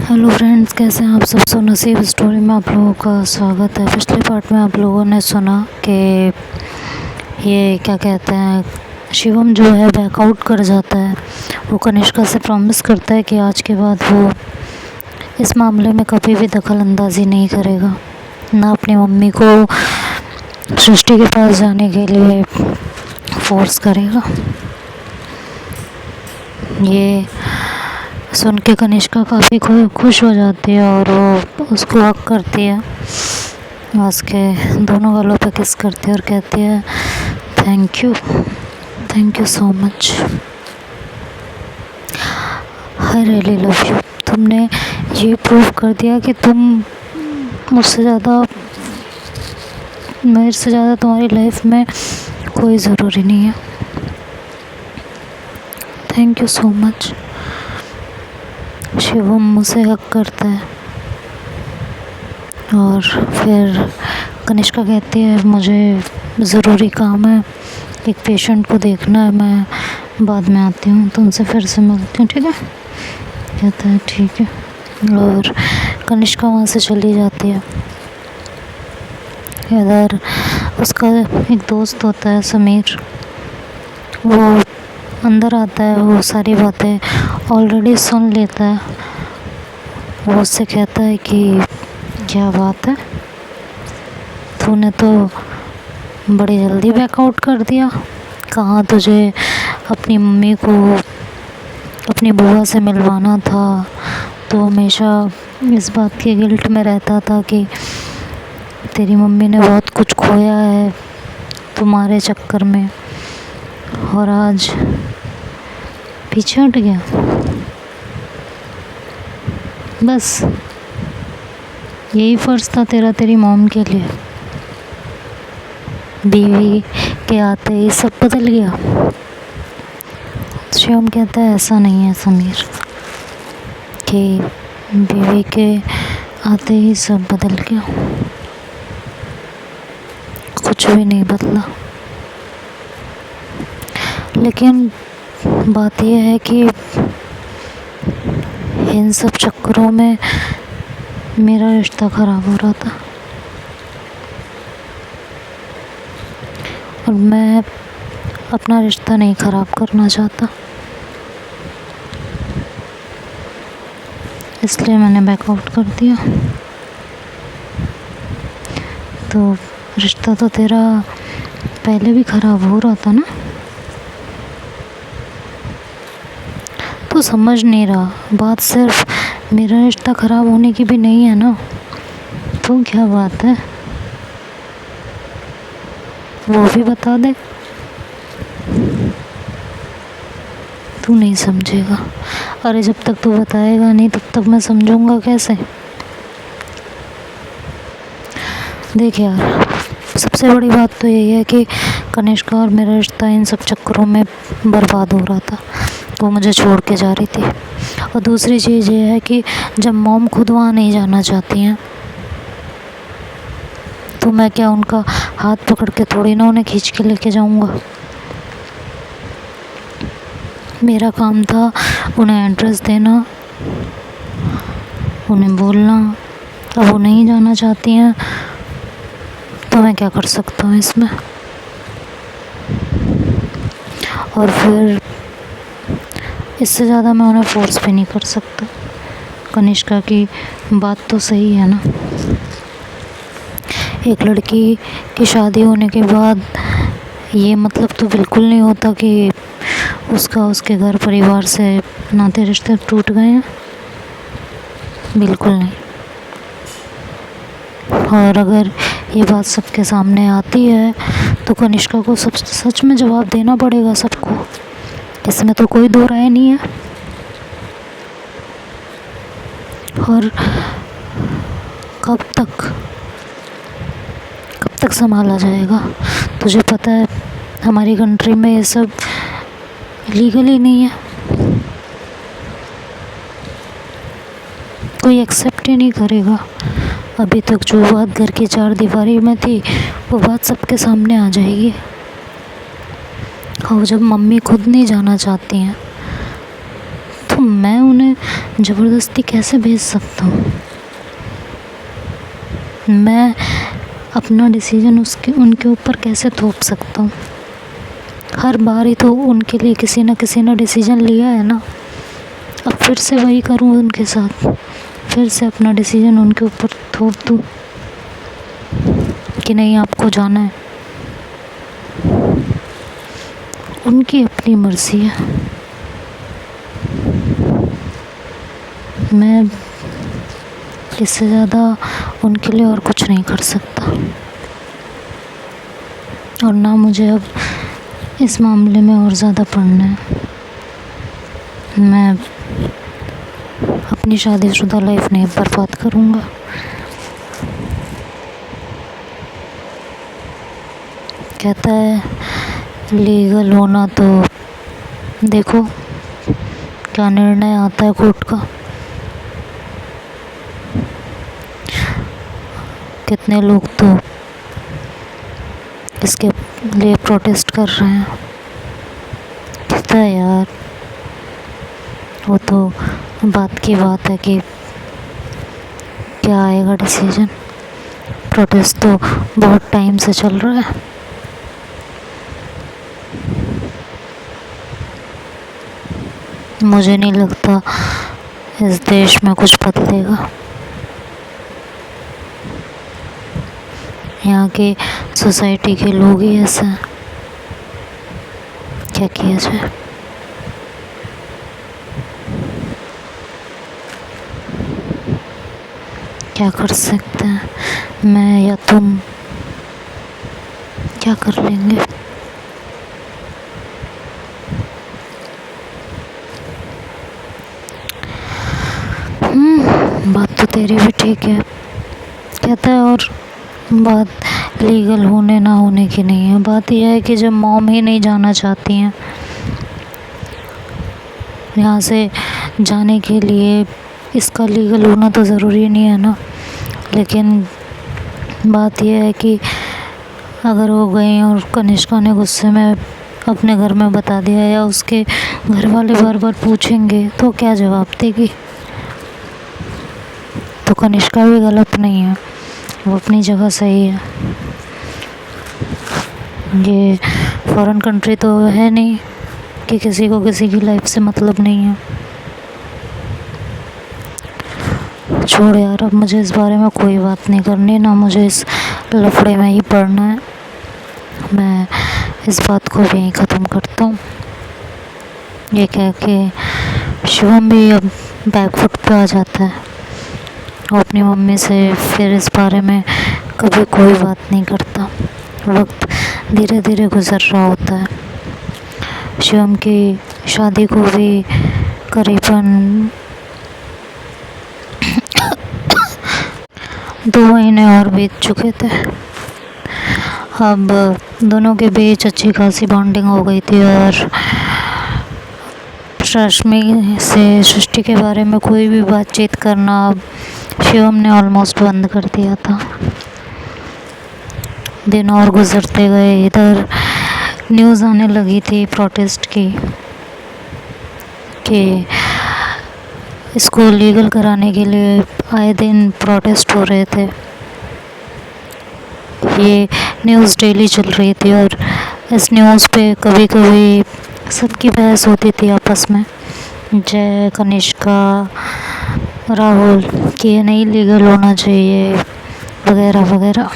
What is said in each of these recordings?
Hello friends, कैसे हैं आप सब। सो नसीब स्टोरी में आप लोगों का स्वागत है। पिछले पार्ट में आप लोगों ने सुना कि ये क्या कहते हैं, शिवम जो है बैकआउट कर जाता है। वो कनिष्का से प्रॉमिस करता है कि आज के बाद वो इस मामले में कभी भी दखल अंदाजी नहीं करेगा, ना अपनी मम्मी को सृष्टि के पास जाने के लिए फोर्स करेगा। ये सुन के कनिष्का काफ़ी खुश हो जाती है और वो उसको हक करती है, उसके दोनों गालों पे किस करती है और कहती है thank you so much, I really love you. तुमने ये प्रूव कर दिया कि मेरे से ज़्यादा तुम्हारी लाइफ में कोई ज़रूरी नहीं है। Thank you so much. Shivam मुझसे हक करता है और फिर कनिष्का कहती है मुझे ज़रूरी काम है, एक पेशेंट को देखना है, मैं बाद में आती हूँ, तुमसे फिर से मिलती हूँ, ठीक है। कहता है ठीक है और कनिष्का वहाँ से चली जाती है। इधर उसका एक दोस्त होता है समीर, वो अंदर आता है, वो सारी बातें ऑलरेडी सुन लेता है। वो उससे कहता है कि क्या बात है, तूने तो बड़ी जल्दी बैकआउट कर दिया, कहाँ तुझे अपनी मम्मी को अपनी बुआ से मिलवाना था। तो हमेशा इस बात के गिल्ट में रहता था कि तेरी मम्मी ने बहुत कुछ खोया है तुम्हारे चक्कर में, और आज पीछे हट गया। बस यही फ़र्ज़ था तेरा तेरी मॉम के लिए, बीवी के आते ही सब बदल गया। शिवम कहता है ऐसा नहीं है समीर कि बीवी के आते ही सब बदल गया, कुछ भी नहीं बदला। लेकिन बात यह है कि इन सब चक्करों में मेरा रिश्ता ख़राब हो रहा था और मैं अपना रिश्ता नहीं ख़राब करना चाहता, इसलिए मैंने बैकआउट कर दिया। तो रिश्ता तो तेरा पहले भी ख़राब हो रहा था ना, तो समझ नहीं रहा। बात सिर्फ मेरा रिश्ता ख़राब होने की भी नहीं है ना, तो क्या बात है वो भी बता दे। तू नहीं समझेगा। अरे जब तक तू बताएगा नहीं तब तक मैं समझूंगा कैसे। देख यार, सबसे बड़ी बात तो यही है कि कनिष्का और मेरा रिश्ता इन सब चक्करों में बर्बाद हो रहा था, वो मुझे छोड़ के जा रही थी। और दूसरी चीज़ ये है कि जब मॉम खुद वहाँ नहीं जाना चाहती हैं तो मैं क्या उनका हाथ पकड़ के थोड़ी ना उन्हें खींच के लेके जाऊँगा। मेरा काम था उन्हें एड्रेस देना, उन्हें बोलना। अब वो नहीं जाना चाहती हैं तो मैं क्या कर सकता हूँ इसमें। और फिर इससे ज़्यादा मैं उन्हें फोर्स भी नहीं कर सकता। कनिष्का की बात तो सही है ना, एक लड़की की शादी होने के बाद ये मतलब तो बिल्कुल नहीं होता कि उसके घर परिवार से नाते रिश्ते टूट गए हैं, बिल्कुल नहीं। और अगर ये बात सबके सामने आती है तो कनिष्का को सच में जवाब देना पड़ेगा सबको, इसमें तो कोई दो राय नहीं है। और कब तक संभाला जाएगा। तुझे पता है हमारी कंट्री में ये सब लीगल ही नहीं है, कोई एक्सेप्ट ही नहीं करेगा। अभी तक जो बात घर की चार दीवारी में थी वो बात सबके सामने आ जाएगी। और जब मम्मी खुद नहीं जाना चाहती हैं तो मैं उन्हें ज़बरदस्ती कैसे भेज सकता हूँ? मैं अपना डिसीजन उनके ऊपर कैसे थोप सकता हूँ? हर बार ही तो उनके लिए किसी न डिसीजन लिया है ना। अब फिर से वही करूँ उनके साथ, फिर से अपना डिसीजन उनके ऊपर थोप दूँ कि नहीं आपको जाना है। उनकी अपनी मर्ज़ी है, मैं इससे ज़्यादा उनके लिए और कुछ नहीं कर सकता, और ना मुझे अब इस मामले में और ज़्यादा पढ़ना है। मैं अपनी शादीशुदा लाइफ नहीं बर्बाद करूँगा। कहता है लीगल होना, तो देखो क्या निर्णय आता है कोर्ट का। कितने लोग तो इसके लिए प्रोटेस्ट कर रहे हैं। कहता है यार वो तो बात की बात है कि क्या आएगा डिसीजन। प्रोटेस्ट तो बहुत टाइम से चल रहा है। मुझे नहीं लगता इस देश में कुछ बदलेगा। यहाँ के सोसाइटी के लोग ही ऐसे हैं, क्या किया जाए। क्या कर सकते हैं, मैं या तुम क्या कर लेंगे। बात तो तेरी भी ठीक है। कहता है और बात लीगल होने ना होने की नहीं है, बात यह है कि जब मॉम ही नहीं जाना चाहती हैं यहाँ से, जाने के लिए इसका लीगल होना तो ज़रूरी नहीं है ना। लेकिन बात यह है कि अगर वो गई और कनिष्का ने गुस्से में अपने घर में बता दिया, या उसके घर वाले बार बार पूछेंगे, तो क्या जवाब देगी। तो कनिष्का भी गलत नहीं है, वो अपनी जगह सही है। ये फॉरेन कंट्री तो है नहीं कि किसी को किसी की लाइफ से मतलब नहीं है। छोड़ यार, अब मुझे इस बारे में कोई बात नहीं करनी, ना मुझे इस लफड़े में ही पड़ना है। मैं इस बात को भी यहीं ख़त्म करता हूँ। ये कह के शिवम भी अब बैकफुट पे आ जाता है। वो अपनी मम्मी से फिर इस बारे में कभी कोई बात नहीं करता। वक्त धीरे धीरे गुजर रहा होता है। शिवम की शादी को भी करीबन 2 महीने और बीत चुके थे। अब दोनों के बीच अच्छी खासी बॉन्डिंग हो गई थी, और रश्मि से सृष्टि के बारे में कोई भी बातचीत करना शिवम ने ऑलमोस्ट बंद कर दिया था। दिन और गुजरते गए, इधर न्यूज़ आने लगी थी प्रोटेस्ट की कि इसको लीगल कराने के लिए आए दिन प्रोटेस्ट हो रहे थे। ये न्यूज़ डेली चल रही थी, और इस न्यूज़ पे कभी कभी सबकी बहस होती थी आपस में, जय, कनिष्का, राहुल, कि ये नहीं लीगल होना चाहिए वगैरह वगैरह।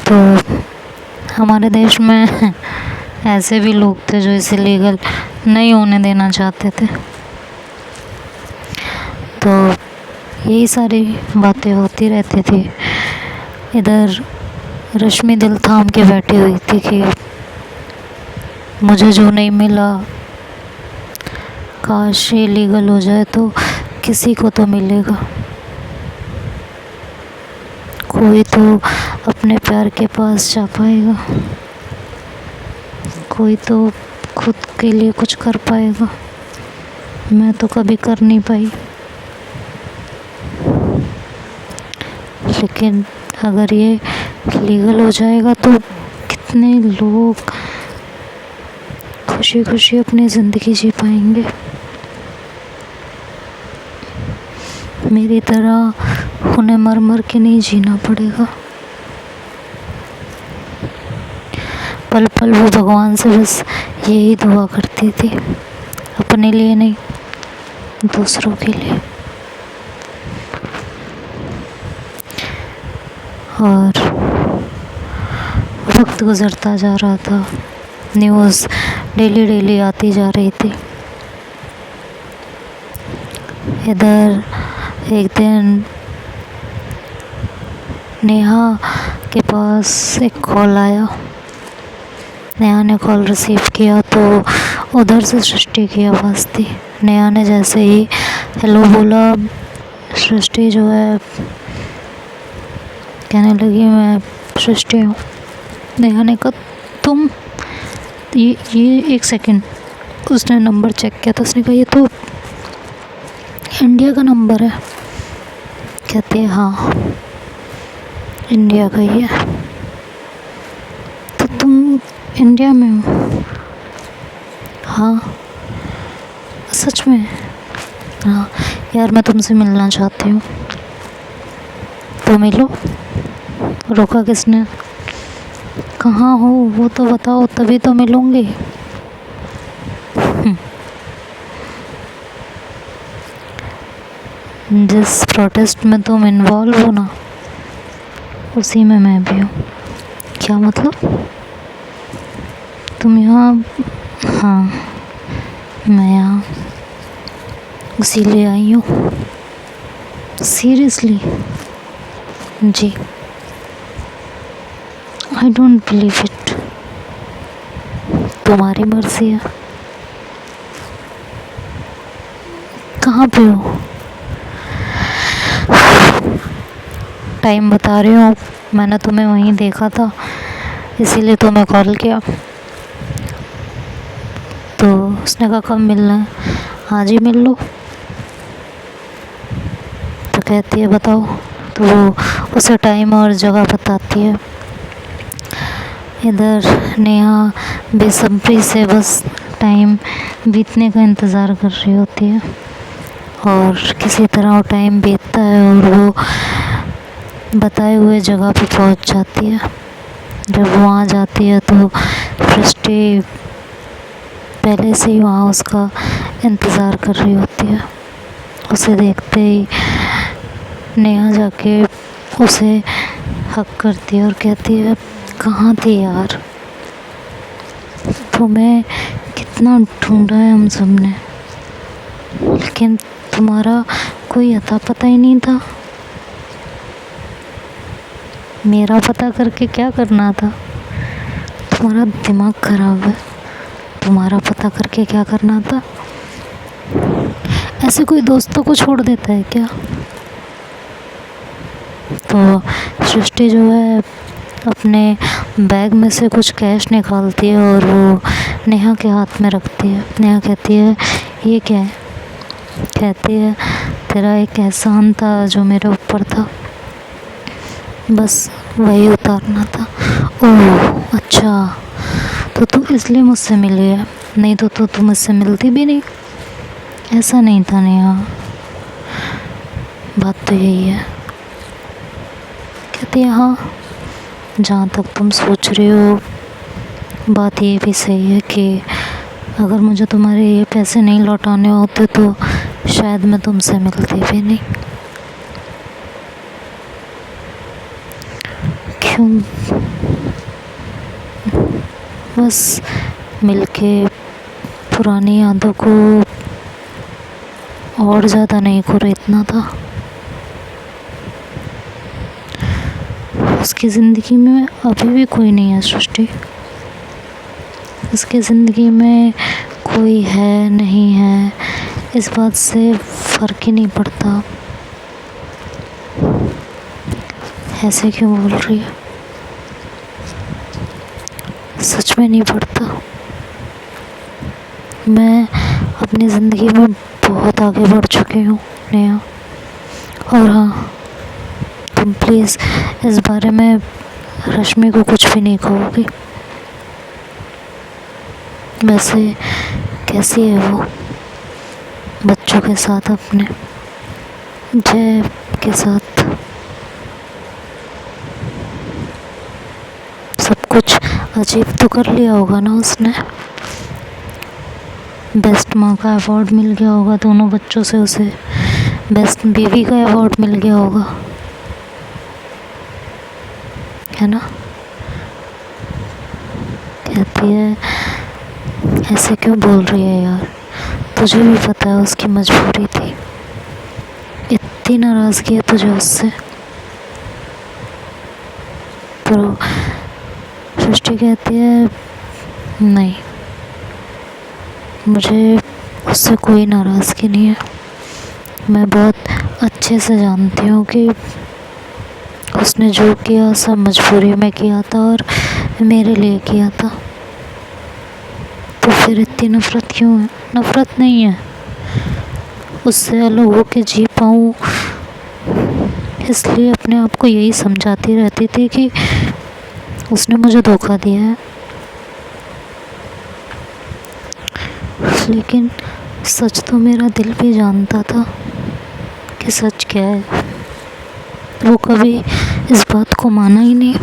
तो हमारे देश में ऐसे भी लोग थे जो इसे लीगल नहीं होने देना चाहते थे। तो यही सारी बातें होती रहती थी। इधर रश्मि दिल थाम के बैठी हुई थी कि मुझे जो नहीं मिला, काश ये लीगल हो जाए तो किसी को तो मिलेगा। कोई तो अपने प्यार के पास जा पाएगा, कोई तो खुद के लिए कुछ कर पाएगा। मैं तो कभी कर नहीं पाई। लेकिन अगर ये लीगल हो जाएगा तो कितने लोग खुशी खुशी अपनी ज़िंदगी जी पाएंगे। मेरी तरह उन्हें मर मर के नहीं जीना पड़ेगा। पल पल वो भगवान से बस यही दुआ करती थी, अपने लिए नहीं, दूसरों के लिए। और वक्त गुजरता जा रहा था, न्यूज़ डेली डेली आती जा रही थी। इधर एक दिन नेहा के पास एक कॉल आया। नेहा ने कॉल रिसीव किया तो उधर से सृष्टि की आवाज़ थी। नेहा ने जैसे ही हेलो बोला, सृष्टि जो है कहने लगी मैं सृष्टि हूँ। नेहा ने कहा तुम, ये एक सेकंड, उसने नंबर चेक किया तो उसने कहा ये तो इंडिया का नंबर है। कहती है हाँ इंडिया का ही है। तो तुम इंडिया में हो? हाँ सच में? हाँ यार मैं तुमसे मिलना चाहती हूँ। तो मिलो। रोका किसने? कहाँ हो वो तो बताओ तभी तो मिलूँगी। जिस प्रोटेस्ट में तुम इन्वॉल्व हो ना, उसी में मैं भी हूँ। क्या मतलब? तुम यहाँ? हाँ मैं यहाँ इसीलिए आई हूँ। सीरियसली? जी। I don't believe it. तुम्हारी मर्जी है। कहाँ पे हो? टाइम बता रही हूँ, मैंने तुम्हें वहीं देखा था इसीलिए तुम्हें कॉल किया। तो उसने कहा कब मिलना है? आज ही मिल लो। तो कहती है बताओ। तो वो उसे टाइम और जगह बताती है। इधर नेहा बेसब्री से बस टाइम बीतने का इंतज़ार कर रही होती है और किसी तरह वो टाइम बीतता है और वो बताए हुए जगह पे पहुंच जाती है। जब वहाँ जाती है तो सृष्टि पहले से ही वहाँ उसका इंतज़ार कर रही होती है। उसे देखते ही नेहा जाके उसे हक करती है और कहती है कहाँ थी यार, तुम्हें कितना ढूंढा है हम सब ने, लेकिन तुम्हारा कोई अता पता ही नहीं था। मेरा पता करके क्या करना था? तुम्हारा दिमाग खराब है। तुम्हारा पता करके क्या करना था? ऐसे कोई दोस्तों को छोड़ देता है क्या? तो सृष्टि जो है अपने बैग में से कुछ कैश निकालती है और वो नेहा के हाथ में रखती है। नेहा कहती है ये क्या है? कहती है तेरा एक एहसान था जो मेरे ऊपर था, बस वही उतारना था। ओह अच्छा, तो तू इसलिए मुझसे मिली है, नहीं तो तू मुझसे मिलती भी नहीं। ऐसा नहीं था नेहा, बात तो यही है। कहती है हाँ जहाँ तक तुम सोच रहे हो बात ये भी सही है कि अगर मुझे तुम्हारे ये पैसे नहीं लौटाने होते तो शायद मैं तुमसे मिलती भी नहीं। क्यों? बस मिलके पुरानी यादों को और ज़्यादा नहीं कुरेदना था। उसकी ज़िंदगी में अभी भी कोई नहीं है सृष्टि। उसकी ज़िंदगी में कोई है नहीं है इस बात से फ़र्क ही नहीं पड़ता। ऐसे क्यों बोल रही है? सच में नहीं पड़ता। मैं अपनी ज़िंदगी में बहुत आगे बढ़ चुकी हूँ नेहा। और हाँ तुम प्लीज़ इस बारे में रश्मि को कुछ भी नहीं कहोगी। वैसे कैसी है वो बच्चों के साथ अपने? जय के साथ सब कुछ अजीब तो कर लिया होगा ना उसने। बेस्ट माँ का अवार्ड मिल गया होगा दोनों बच्चों से, उसे बेस्ट बीवी का अवार्ड मिल गया होगा, है ना। कहती है ऐसे क्यों बोल रही है यार, तुझे भी पता है उसकी मजबूरी थी, इतनी नाराज़गी है तुझे उससे। तो सृष्टि कहती है नहीं, मुझे उससे कोई नाराज़गी नहीं है, मैं बहुत अच्छे से जानती हूँ कि उसने जो किया सब मजबूरी में किया था और मेरे लिए किया था, तो फिर इतनी नफ़रत क्यों है। नफ़रत नहीं है, उससे अलग होके जी पाऊँ इसलिए अपने आप को यही समझाती रहती थी कि उसने मुझे धोखा दिया है। लेकिन सच तो मेरा दिल भी जानता था कि सच क्या है, वो कभी इस बात को माना ही नहीं।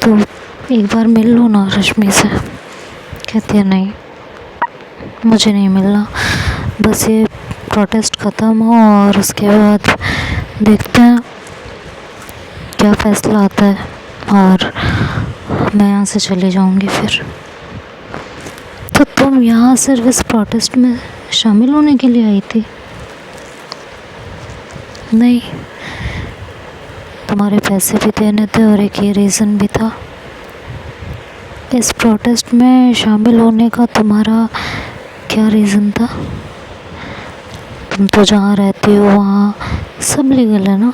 तो एक बार मिल लो ना रश्मि से। कहती है नहीं, मुझे नहीं मिलना, बस ये प्रोटेस्ट ख़त्म हो और उसके बाद देखते हैं क्या फ़ैसला आता है और मैं यहाँ से चली जाऊँगी फिर। तो तुम यहाँ सिर्फ इस प्रोटेस्ट में शामिल होने के लिए आई थी? नहीं, तुम्हारे पैसे भी देने थे और एक ये रीज़न भी था। इस प्रोटेस्ट में शामिल होने का तुम्हारा क्या रीज़न था? तुम तो जहाँ रहती हो वहाँ सब लीगल है ना।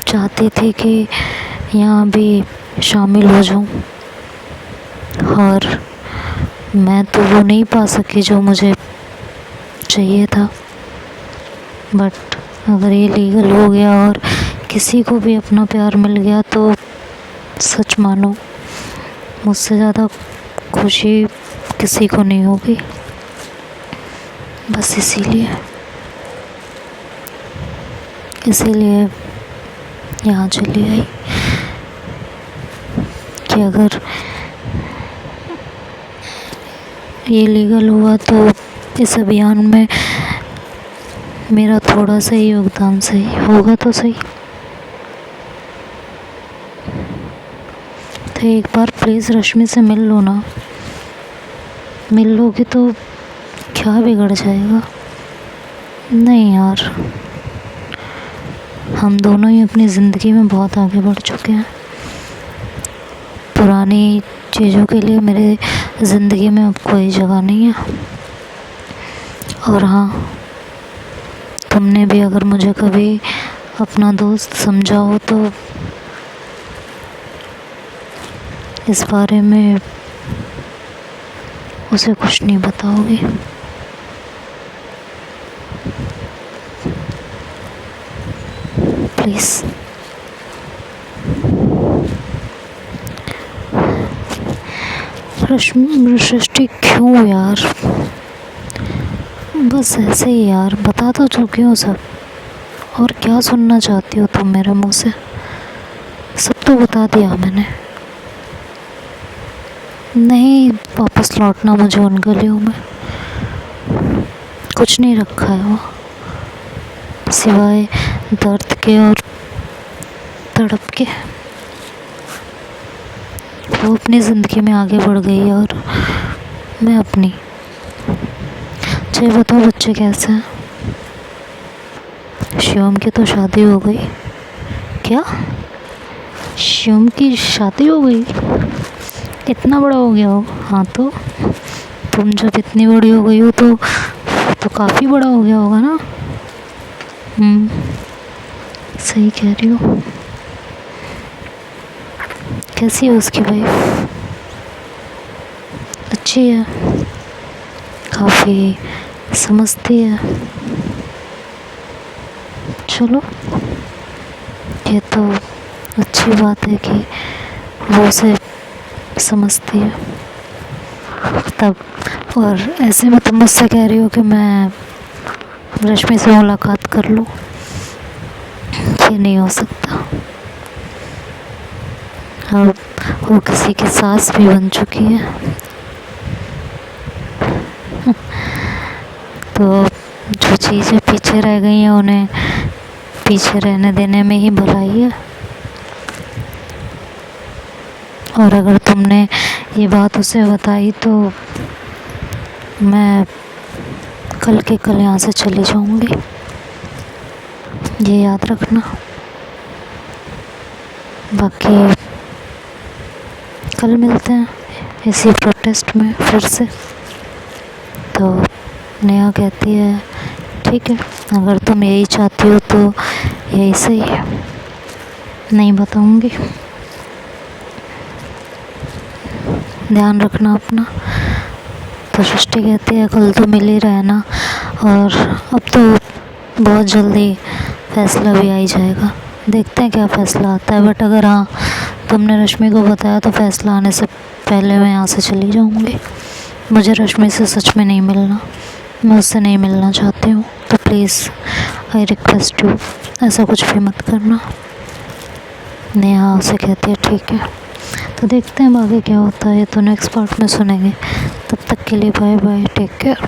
चाहती थी कि यहाँ भी शामिल हो जाऊँ और मैं तो वो नहीं पा सकी जो मुझे चाहिए था। बट अगर ये लीगल हो गया और किसी को भी अपना प्यार मिल गया तो सच मानो मुझसे ज़्यादा खुशी किसी को नहीं होगी। बस इसीलिए यहाँ चली आई कि अगर ये लीगल हुआ तो इस अभियान में मेरा थोड़ा सा ही योगदान सही होगा तो सही। तो एक बार प्लीज़ रश्मि से मिल लो ना। मिल लोगी तो क्या बिगड़ जाएगा। नहीं यार, हम दोनों ही अपनी ज़िंदगी में बहुत आगे बढ़ चुके हैं। पुरानी चीज़ों के लिए मेरे ज़िंदगी में अब कोई जगह नहीं है। और हाँ, तुमने भी अगर मुझे कभी अपना दोस्त समझा हो तो इस बारे में उसे कुछ नहीं बताओगी। प्लीज़। सृष्टि क्यों यार, बस ऐसे ही यार, बता तो चुकी हूँ सब। और क्या सुनना चाहती हो तुम मेरे मुँह से? सब तो बता दिया मैंने। नहीं वापस लौटना मुझे उन गलियों में, कुछ नहीं रखा है वो सिवाय दर्द के और तड़प के। वो अपनी ज़िंदगी में आगे बढ़ गई है और मैं अपनी। चलिए बताओ बच्चे कैसे हैं? शिवम की तो शादी हो गई। क्या? शिवम की शादी हो गई? इतना बड़ा हो गया हो? हाँ तो तुम जब इतनी बड़ी हो गई हो तो काफ़ी बड़ा हो गया होगा ना। सही कह रही हो। कैसी है उसकी वाइफ? अच्छी है, काफ़ी समझती है। चलो ये तो अच्छी बात है कि वो उसे समझती है। तब। और ऐसे में तुम मुझसे कह रही हो कि मैं रश्मि से मुलाकात कर लूँ, ये नहीं हो सकता। अब वो किसी की सास भी बन चुकी है, तो जो चीज़ें पीछे रह गई हैं उन्हें पीछे रहने देने में ही भलाई है। और अगर तुमने ये बात उसे बताई तो मैं कल के कल यहाँ से चली जाऊँगी, ये याद रखना। बाकी कल मिलते हैं इसी प्रोटेस्ट में फिर से। तो नेहा कहती है ठीक है, अगर तुम यही चाहती हो तो यही सही है, नहीं बताऊँगी, ध्यान रखना अपना। तो सृष्टि कहती है कल तो मिल ही रहना, और अब तो बहुत जल्दी फैसला भी आ ही जाएगा, देखते हैं क्या फ़ैसला आता है। बट अगर हाँ तुमने रश्मि को बताया तो फ़ैसला आने से पहले मैं यहाँ से चली जाऊँगी। मुझे रश्मि से सच में नहीं मिलना, मैं उससे नहीं मिलना चाहती हूँ, तो प्लीज़ आई रिक्वेस्ट यू ऐसा कुछ भी मत करना। नेहा उसे कहती है ठीक है। तो देखते हैं आगे क्या होता है, ये तो नेक्स्ट पार्ट में सुनेंगे। तब तक के लिए बाय बाय, टेक केयर।